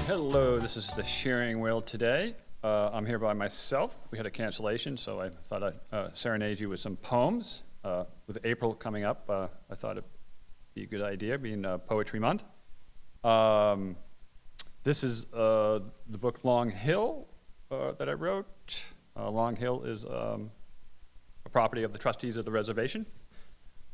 Hello, this is the Shearing Wheel today. I'm here by myself. We had a cancellation, so I thought I'd serenade you with some poems. With April coming up, I thought it'd be a good idea, being Poetry Month. This is the book Long Hill that I wrote. Long Hill is a property of the trustees of the reservation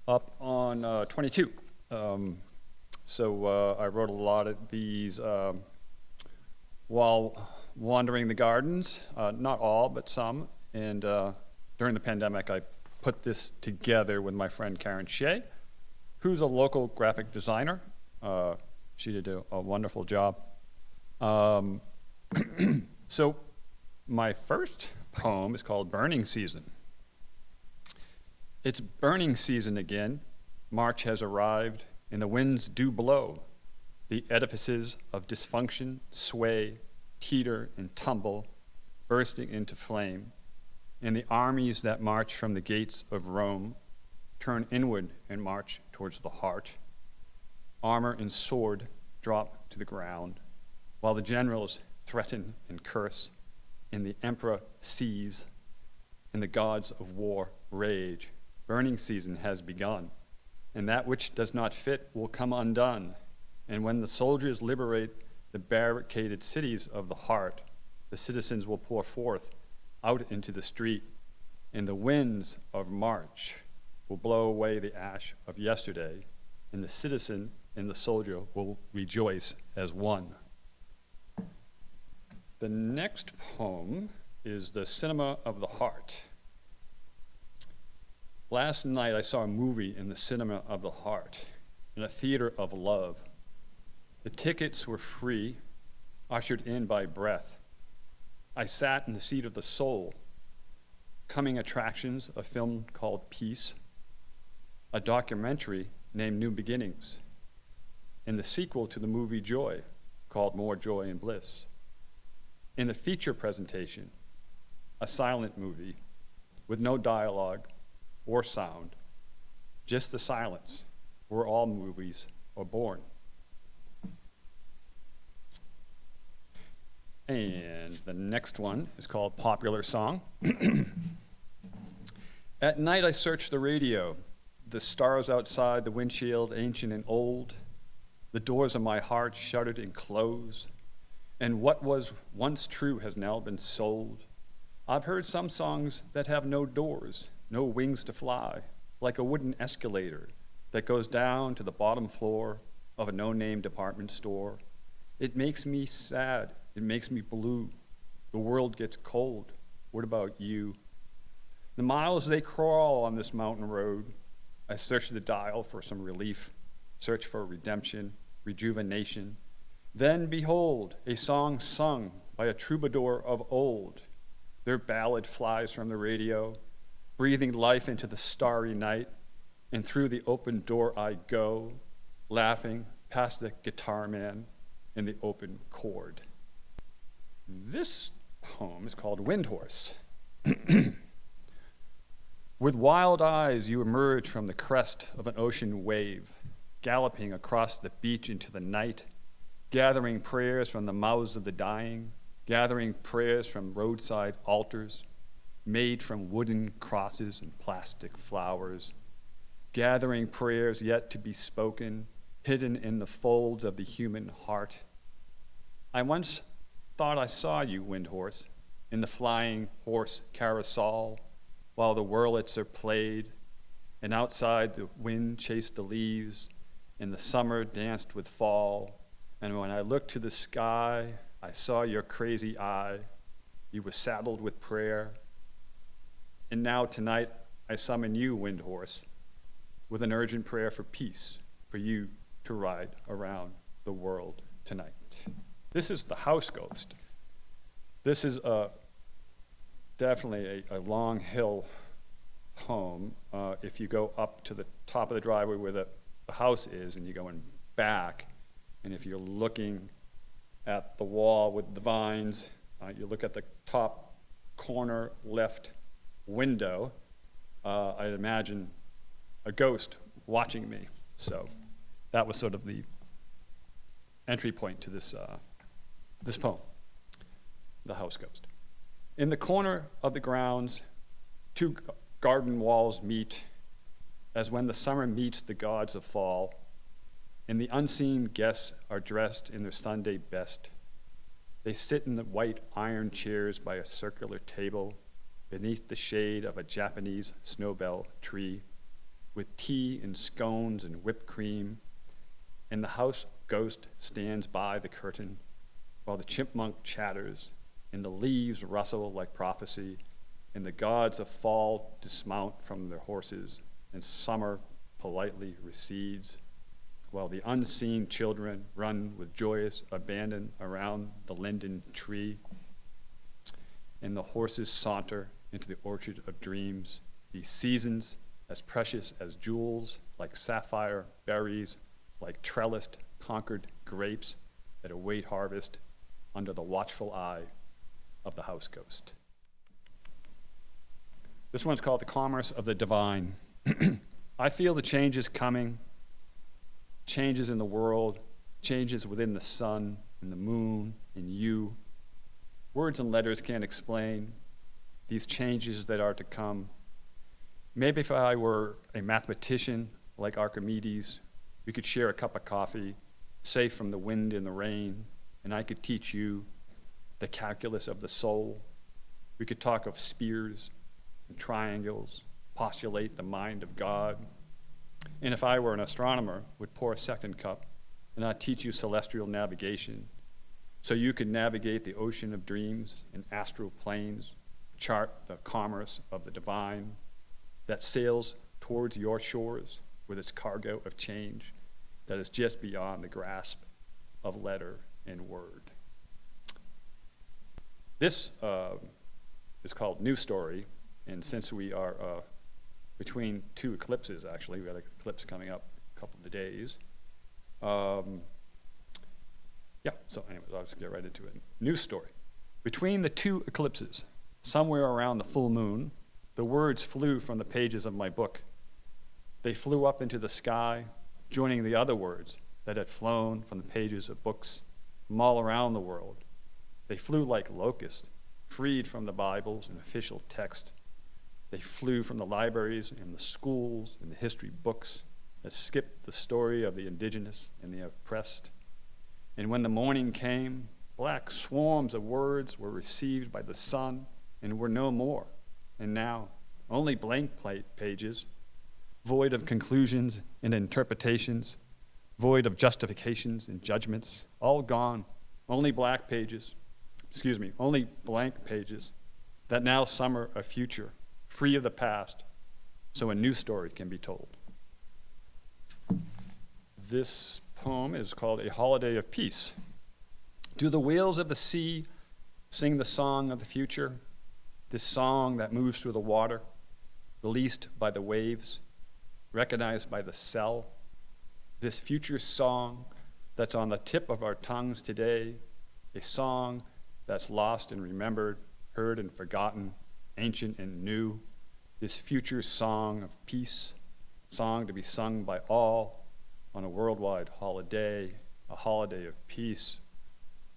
up on 22. So I wrote a lot of these while wandering the gardens, not all, but some. And during the pandemic, I put this together with my friend Karen Shea, who's a local graphic designer. She did a wonderful job. So my first poem is called Burning Season. It's burning season again. March has arrived, and the winds do blow. The edifices of dysfunction sway, teeter, and tumble, bursting into flame. And the armies that march from the gates of Rome turn inward and march towards the heart. Armor and sword drop to the ground, while the generals threaten and curse, and the emperor sees, and the gods of war rage. Burning season has begun, and that which does not fit will come undone. And when the soldiers liberate the barricaded cities of the heart, the citizens will pour forth out into the street, and the winds of March will blow away the ash of yesterday, and the citizen and the soldier will rejoice as one. The next poem is The Cinema of the Heart. Last night I saw a movie in the Cinema of the Heart, in a theater of love. The tickets were free, ushered in by breath. I sat in the seat of the soul. Coming attractions, a film called Peace, a documentary named New Beginnings, and the sequel to the movie Joy, called More Joy and Bliss. In the feature presentation, a silent movie with no dialogue or sound, just the silence, where all movies are born. And the next one is called Popular Song. At night I search the radio, the stars outside the windshield ancient and old, the doors of my heart shuttered and closed, and what was once true has now been sold. I've heard some songs that have no doors, no wings to fly, like a wooden escalator that goes down to the bottom floor of a no-name department store. It makes me sad. It makes me blue. The world gets cold. What about you? The miles they crawl on this mountain road. I search the dial for some relief, search for redemption, rejuvenation. Then behold, a song sung by a troubadour of old. Their ballad flies from the radio, breathing life into the starry night, and through the open door I go, laughing past the guitar man in the open chord. This poem is called Wind Horse. With wild eyes you emerge from the crest of an ocean wave, galloping across the beach into the night, gathering prayers from the mouths of the dying, gathering prayers from roadside altars, made from wooden crosses and plastic flowers, gathering prayers yet to be spoken, hidden in the folds of the human heart. I once thought I saw you, wind horse, in the flying horse carousel, while the Wurlitzer played, and outside the wind chased the leaves, and the summer danced with fall. And when I looked to the sky, I saw your crazy eye. You were saddled with prayer. And now tonight, I summon you, wind horse, with an urgent prayer for peace, for you to ride around the world tonight. This is the House Ghost. This is definitely a Long Hill poem. If you go up to the top of the driveway where the house is and you're going back, and if you're looking at the wall with the vines, you look at the top corner left window, I'd imagine a ghost watching me. So that was sort of the entry point to this This poem, The House Ghost. In the corner of the grounds, two garden walls meet, as when the summer meets the gods of fall, and the unseen guests are dressed in their Sunday best. They sit in the white iron chairs by a circular table beneath the shade of a Japanese snowbell tree, with tea and scones and whipped cream, and the house ghost stands by the curtain while the chipmunk chatters and the leaves rustle like prophecy, and the gods of fall dismount from their horses, and summer politely recedes, while the unseen children run with joyous abandon around the linden tree, and the horses saunter into the orchard of dreams, these seasons as precious as jewels, like sapphire berries, like trellised, conquered grapes that await harvest under the watchful eye of the house ghost. This one's called The Commerce of the Divine. I feel the changes coming, changes in the world, changes within the sun and the moon and you. Words and letters can't explain these changes that are to come. Maybe if I were a mathematician like Archimedes, we could share a cup of coffee, safe from the wind and the rain, and I could teach you the calculus of the soul. We could talk of spheres and triangles, postulate the mind of God. And if I were an astronomer, would pour a second cup, and I'd teach you celestial navigation, so you could navigate the ocean of dreams and astral planes, chart the commerce of the divine that sails towards your shores with its cargo of change that is just beyond the grasp of letter and word. This is called New Story, and since we are between two eclipses, actually, we had an eclipse coming up a couple of days. So anyways, I'll just get right into it. New Story. Between the two eclipses, somewhere around the full moon, the words flew from the pages of my book. They flew up into the sky, joining the other words that had flown from the pages of books from all around the world. They flew like locusts, freed from the Bibles and official text. They flew from the libraries and the schools and the history books that skipped the story of the indigenous and the oppressed. And when the morning came, black swarms of words were received by the sun and were no more. And now, only blank pages, void of conclusions and interpretations, void of justifications and judgments, all gone, only blank pages that now summer a future, free of the past, so a new story can be told. This poem is called A Holiday of Peace. Do the whales of the sea sing the song of the future, this song that moves through the water, released by the waves, recognized by the cell, this future song that's on the tip of our tongues today, a song that's lost and remembered, heard and forgotten, ancient and new, this future song of peace, song to be sung by all on a worldwide holiday, a holiday of peace,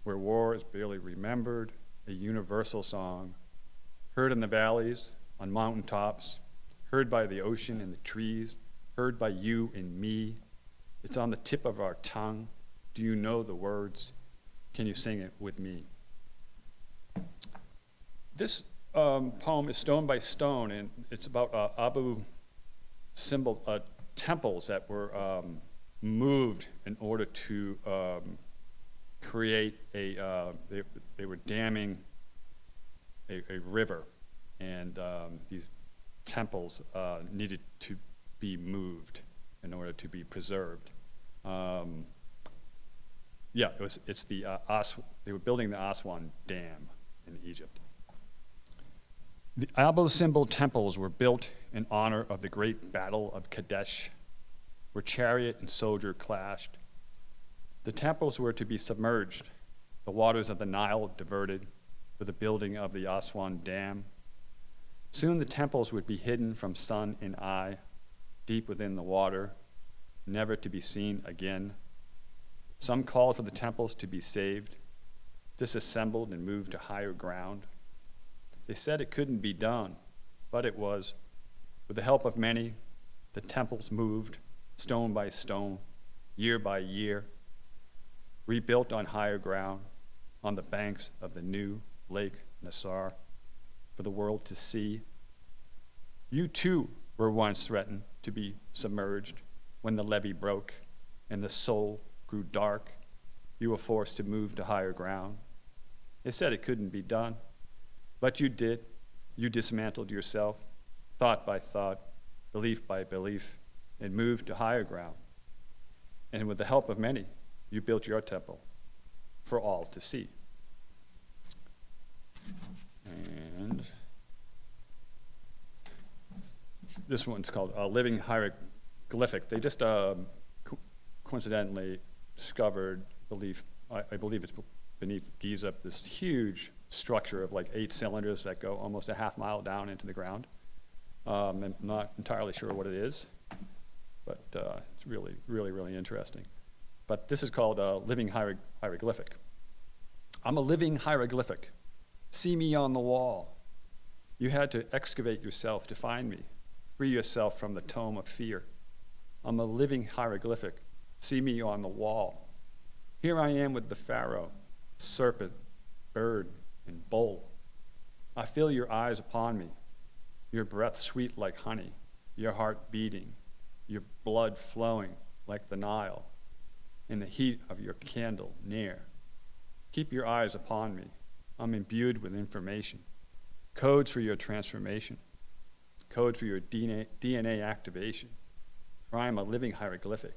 where war is barely remembered, a universal song, heard in the valleys, on mountaintops, heard by the ocean and the trees, heard by you and me. It's on the tip of our tongue. Do you know the words? Can you sing it with me? This poem is Stone by Stone, and it's about Abu symbol temples that were moved in order to create they were damming a river, and these temples needed to be moved in order to be preserved. They were building the Aswan Dam in Egypt. The Abu Simbel temples were built in honor of the great battle of Kadesh, where chariot and soldier clashed. The temples were to be submerged, the waters of the Nile diverted for the building of the Aswan Dam. Soon the temples would be hidden from sun and eye, deep within the water, never to be seen again. Some called for the temples to be saved. disassembled and moved to higher ground. They said it couldn't be done, but it was. With the help of many, the temples moved, stone by stone, year by year, rebuilt on higher ground, on the banks of the new Lake Nassar, for the world to see. You too were once threatened to be submerged when the levee broke and the soul grew dark. You were forced to move to higher ground. They said it couldn't be done, but you did. You dismantled yourself, thought by thought, belief by belief, and moved to higher ground. And with the help of many, you built your temple for all to see. And this one's called Living Hieroglyphic. They just coincidentally discovered, I believe it's beneath Giza, this huge structure of like 8 cylinders that go almost a half mile down into the ground. I'm not entirely sure what it is, but it's really, really, really interesting. But this is called Living Hieroglyphic. I'm a living hieroglyphic. See me on the wall. You had to excavate yourself to find me. Free yourself from the tome of fear. I'm a living hieroglyphic. See me on the wall. Here I am with the pharaoh, serpent, bird, and bull. I feel your eyes upon me, your breath sweet like honey, your heart beating, your blood flowing like the Nile, in the heat of your candle near. Keep your eyes upon me. I'm imbued with information, codes for your transformation, codes for your DNA activation, for I am a living hieroglyphic,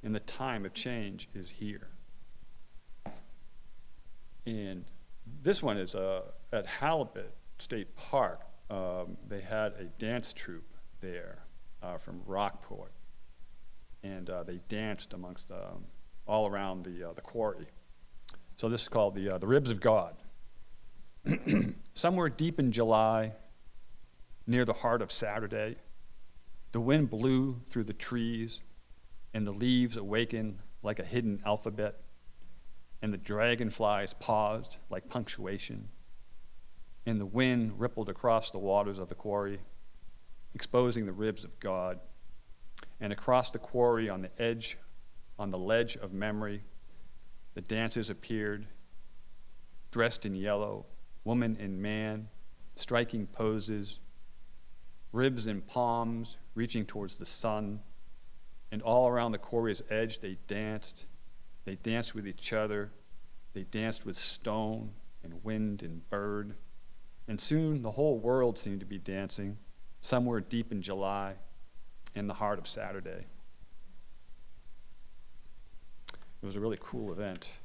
and the time of change is here. And this one is at Halibut State Park. They had a dance troupe there from Rockport, and they danced amongst all around the quarry. So this is called the Ribs of God. Somewhere deep in July, near the heart of Saturday, the wind blew through the trees, and the leaves awakened like a hidden alphabet, and the dragonflies paused like punctuation, and the wind rippled across the waters of the quarry, exposing the ribs of God. And across the quarry on the ledge of memory, the dancers appeared, dressed in yellow, woman and man, striking poses, ribs and palms reaching towards the sun. And all around the quarry's edge, they danced. They danced with each other. They danced with stone and wind and bird. And soon the whole world seemed to be dancing, somewhere deep in July, in the heart of Saturday. It was a really cool event.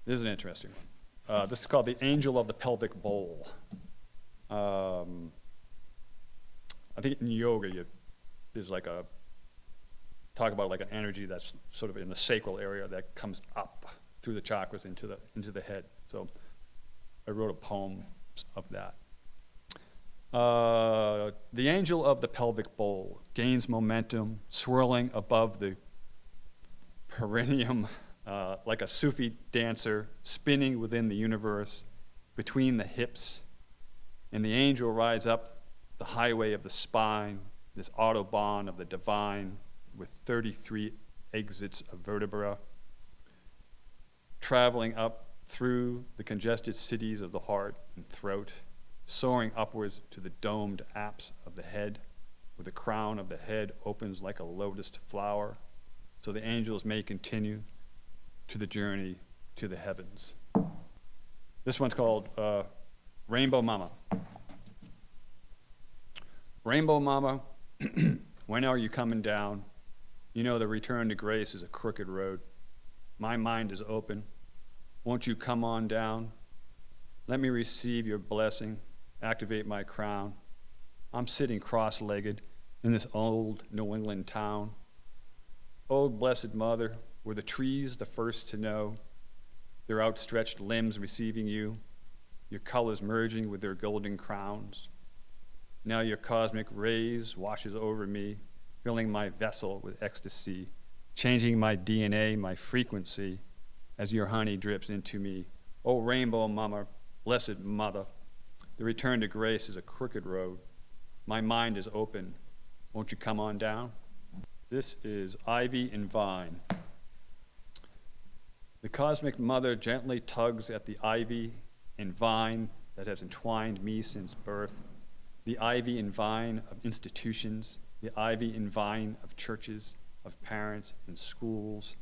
This is an interesting one. This is called the Angel of the Pelvic Bowl. I think in yoga, there's like talk about like an energy that's sort of in the sacral area that comes up through the chakras into the head. So I wrote a poem of that. The angel of the pelvic bowl gains momentum, swirling above the perineum like a Sufi dancer, spinning within the universe, between the hips. And the angel rides up the highway of the spine, this autobahn of the divine, with 33 exits of vertebra, traveling up through the congested cities of the heart and throat, soaring upwards to the domed apse of the head, where the crown of the head opens like a lotus flower, so the angels may continue to the journey to the heavens. This one's called Rainbow Mama. Rainbow Mama, when are you coming down? You know the return to grace is a crooked road. My mind is open. Won't you come on down? Let me receive your blessing, activate my crown. I'm sitting cross-legged in this old New England town. Old blessed mother, were the trees the first to know, their outstretched limbs receiving you, your colors merging with their golden crowns. Now your cosmic rays washes over me, filling my vessel with ecstasy, changing my DNA, my frequency, as your honey drips into me. Oh, rainbow mama, blessed mother, the return to grace is a crooked road. My mind is open. Won't you come on down? This is Ivy and Vine. The cosmic mother gently tugs at the ivy and vine that has entwined me since birth, the ivy and vine of institutions, the ivy and vine of churches, of parents and schools.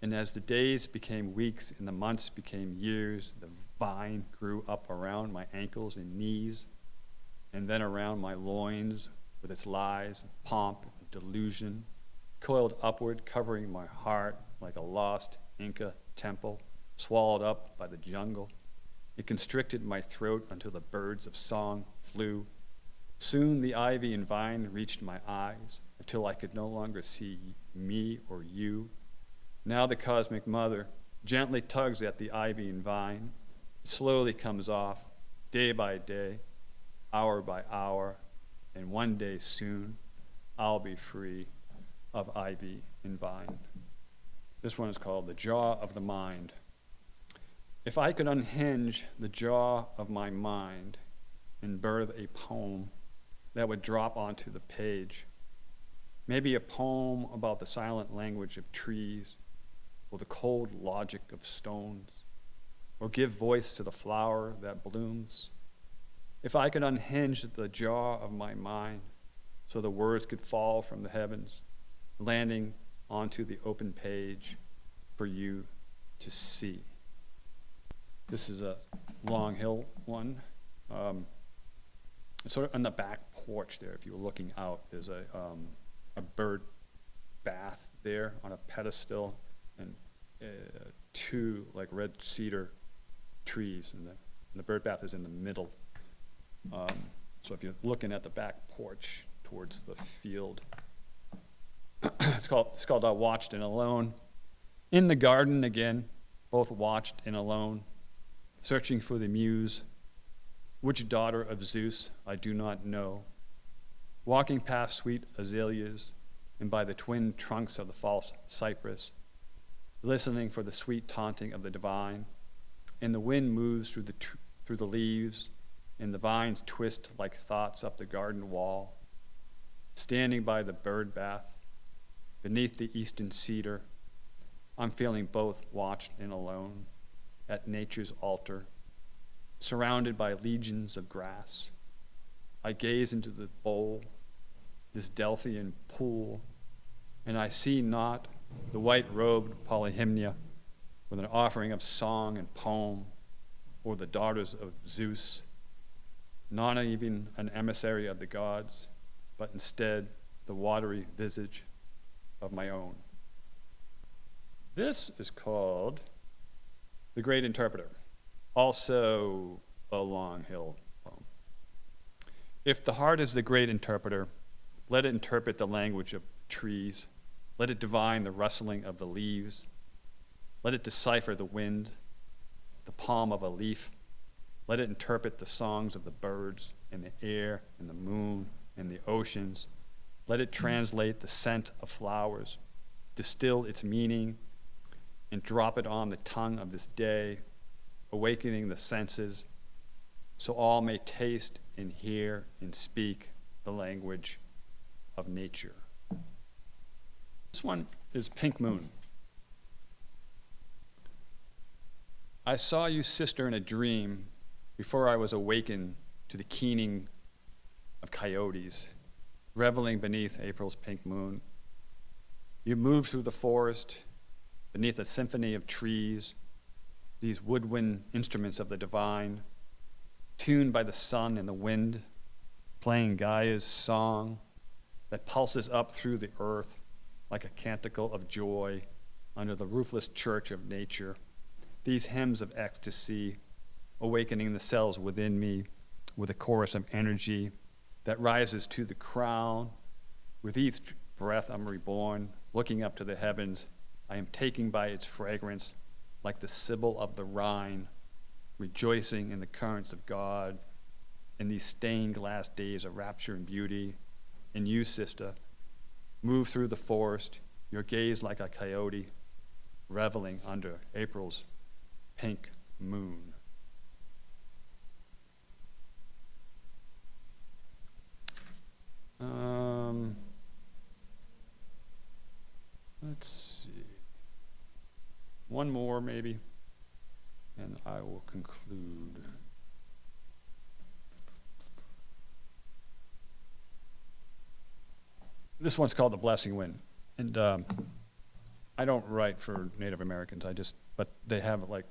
And as the days became weeks and the months became years, the vine grew up around my ankles and knees, and then around my loins with its lies, pomp, and delusion, coiled upward, covering my heart like a lost Inca temple, swallowed up by the jungle. It constricted my throat until the birds of song flew. Soon the ivy and vine reached my eyes until I could no longer see me or you. Now the cosmic mother gently tugs at the ivy and vine. It slowly comes off, day by day, hour by hour, and one day soon I'll be free of ivy and vine. This one is called The Jaw of the Mind. If I could unhinge the jaw of my mind and birth a poem that would drop onto the page, maybe a poem about the silent language of trees or the cold logic of stones, or give voice to the flower that blooms. If I could unhinge the jaw of my mind so the words could fall from the heavens, landing onto the open page for you to see. This is a Long Hill one. It's sort of on the back porch there. If you're looking out, there's a bird bath there on a pedestal, and two like red cedar trees, and the bird bath is in the middle. So if you're looking at the back porch towards the field, it's called Watched and Alone. In the garden again, both watched and alone, searching for the muse. Which daughter of Zeus I do not know. Walking past sweet azaleas and by the twin trunks of the false cypress, listening for the sweet taunting of the divine. And the wind moves through the leaves, and the vines twist like thoughts up the garden wall. Standing by the bird bath, beneath the eastern cedar, I'm feeling both watched and alone at nature's altar, surrounded by legions of grass. I gaze into the bowl, this Delphian pool, and I see not the white-robed Polyhymnia with an offering of song and poem, or the daughters of Zeus, not even an emissary of the gods, but instead the watery visage of my own. This is called The Great Interpreter, also a Long Hill poem. If the heart is the great interpreter, let it interpret the language of trees. Let it divine the rustling of the leaves. Let it decipher the wind, the palm of a leaf. Let it interpret the songs of the birds and the air and the moon and the oceans. Let it translate the scent of flowers, distill its meaning, and drop it on the tongue of this day, awakening the senses, so all may taste and hear and speak the language of nature. This one is Pink Moon. I saw you, sister, in a dream before I was awakened to the keening of coyotes, reveling beneath April's pink moon. You moved through the forest, beneath a symphony of trees, these woodwind instruments of the divine, tuned by the sun and the wind, playing Gaia's song that pulses up through the earth like a canticle of joy under the roofless church of nature. These hymns of ecstasy, awakening the cells within me with a chorus of energy that rises to the crown. With each breath I'm reborn, looking up to the heavens. I am taken by its fragrance like the Sibyl of the Rhine, rejoicing in the currents of God in these stained glass days of rapture and beauty. And you, sister, move through the forest, your gaze like a coyote reveling under April's pink moon. Let's see. One more maybe, and I will conclude. This one's called The Blessing Wind. And I don't write for Native Americans, but they have like,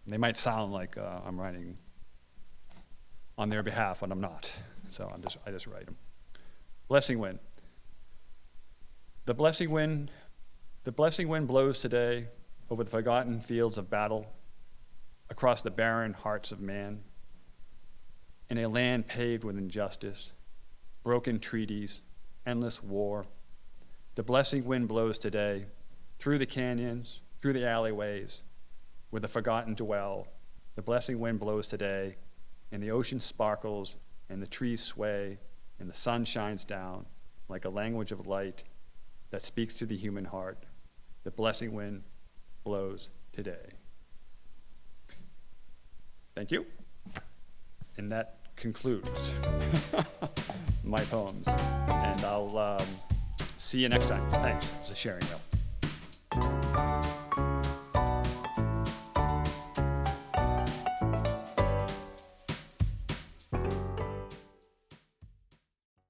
they might sound like I'm writing on their behalf, but I'm not. So I just write them. Blessing Wind. The blessing wind blows today over the forgotten fields of battle, across the barren hearts of man, in a land paved with injustice, broken treaties, endless war. The blessing wind blows today through the canyons, through the alleyways, where the forgotten dwell. The blessing wind blows today, and the ocean sparkles, and the trees sway, and the sun shines down like a language of light that speaks to the human heart. The blessing wind blows today. Thank you. And that concludes my poems. And I'll see you next time. Thanks. It's a sharing note.